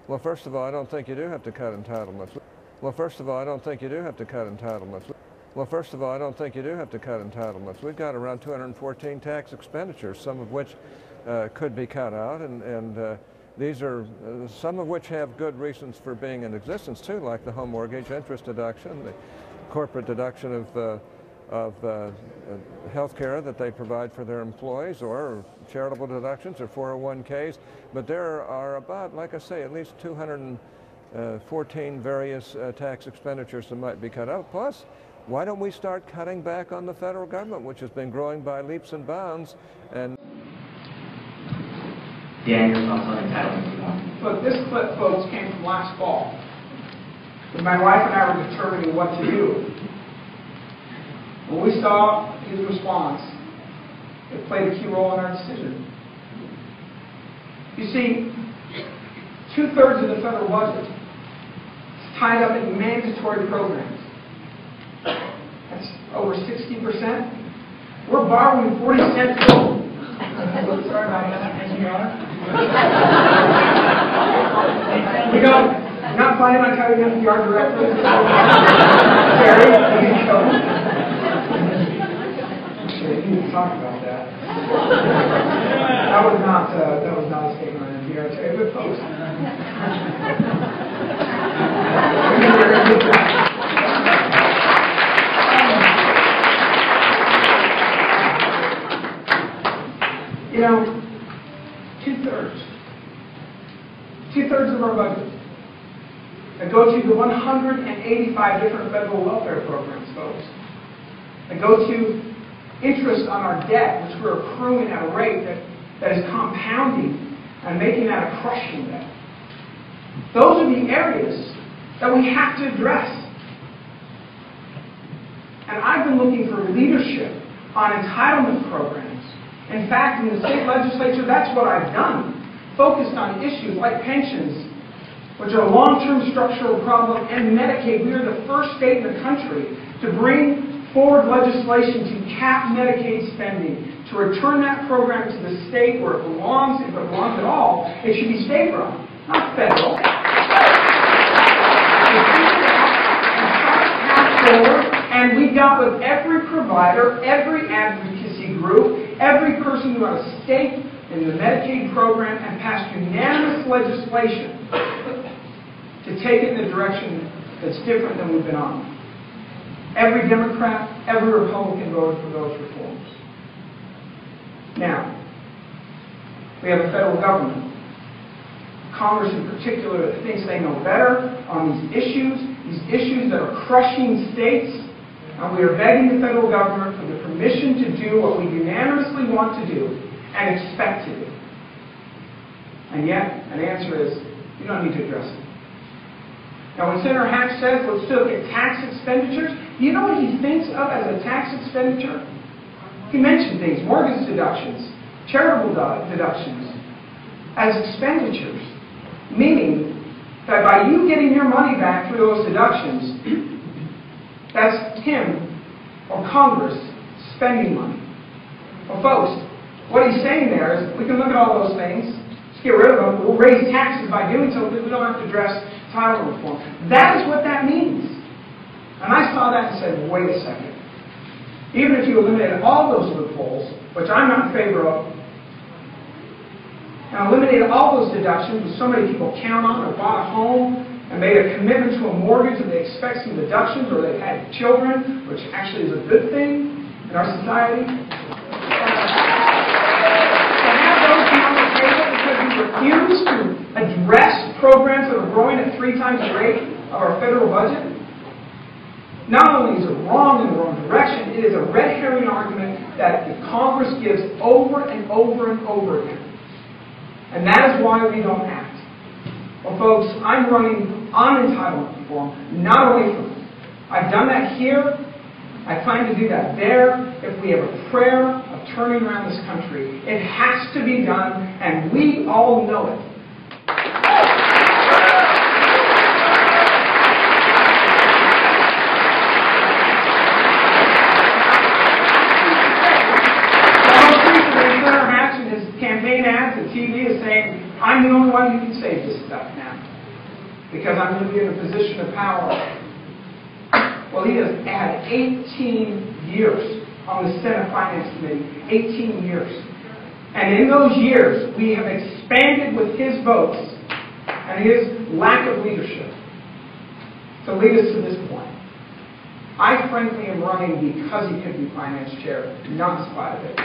Well, first of all, I don't think you do have to cut entitlements. Well, first of all, I don't think you do have to cut entitlements. Well, first of all, I don't think you do have to cut entitlements. We've got around 214 tax expenditures, some of which could be cut out, and these are some of which have good reasons for being in existence too, like the home mortgage interest deduction, the corporate deduction of health care that they provide for their employees, or charitable deductions or 401ks. But there are about, like I say, at least 214 various tax expenditures that might be cut out. Plus, why don't we start cutting back on the federal government, which has been growing by leaps and bounds? And Dan, your thoughts on entitlement reform? Look, this clip, folks, came from last fall, when my wife and I were determining what to do. When we saw his response, it played a key role in our decision. You see, 2/3 of the federal budget is tied up in mandatory programs. That's over 60%. We're borrowing 40 cents. Sorry about that, Your Honor. We're not planning on cutting FDR directly. Terry, there you go. Actually, we need to talk about that. That was not a statement on FDR, Terry, but folks. You know, 2/3 of our budget that go to the 185 different federal welfare programs, folks. That go to interest on our debt, which we're accruing at a rate that is compounding and making that a crushing debt. Those are the areas that we have to address. And I've been looking for leadership on entitlement programs. In fact, in the state legislature, that's what I've done. Focused on issues like pensions, which are a long-term structural problem, and Medicaid. We are the first state in the country to bring forward legislation to cap Medicaid spending, to return that program to the state where it belongs. If it belongs at all, it should be state-run, not federal. And we got with every provider, every advocacy group, every person who had a stake in the Medicaid program, and passed unanimous legislation to take it in a direction that's different than we've been on. Every Democrat, every Republican voted for those reforms. Now, we have a federal government, Congress in particular, that thinks they know better on these issues that are crushing states, and we are begging the federal government for the permission to do what we unanimously want to do and expect to do. And yet, an answer is, you don't need to address it. Now, when Senator Hatch says, let's look at tax expenditures, do you know what he thinks of as a tax expenditure? He mentioned things, mortgage deductions, charitable deductions, as expenditures, meaning that by you getting your money back through those deductions, that's him or Congress spending money. Well, folks, what he's saying there is we can look at all those things, just get rid of them, we'll raise taxes by doing so because we don't have to address entitlement reform. That is what that means. And I saw that and said, wait a second. Even if you eliminated all those loopholes, which I'm not in favor of, and eliminated all those deductions that so many people count on, or bought a home and made a commitment to a mortgage and they expect some deductions, or they've had children, which actually is a good thing in our society. Refuse to address programs that are growing at 3 times the rate of our federal budget. Not only is it wrong in the wrong direction, it is a red herring argument that the Congress gives over and over and over again. And that is why we don't act. Well, folks, I'm running on entitlement reform, not away from it. I've done that here. I plan to do that there. If we have a prayer of turning around this country, it has to be done, and we all know it. Senator Hatch in his campaign ads and TV is saying, I'm the only one who can save this stuff now. because I'm going to be in a position of power. Well, he has had 18 years on the Senate Finance Committee. 18 years. And in those years, we have expanded with his votes and his lack of leadership to lead us to this point. I frankly am running because he could be finance chair, not in spite of it.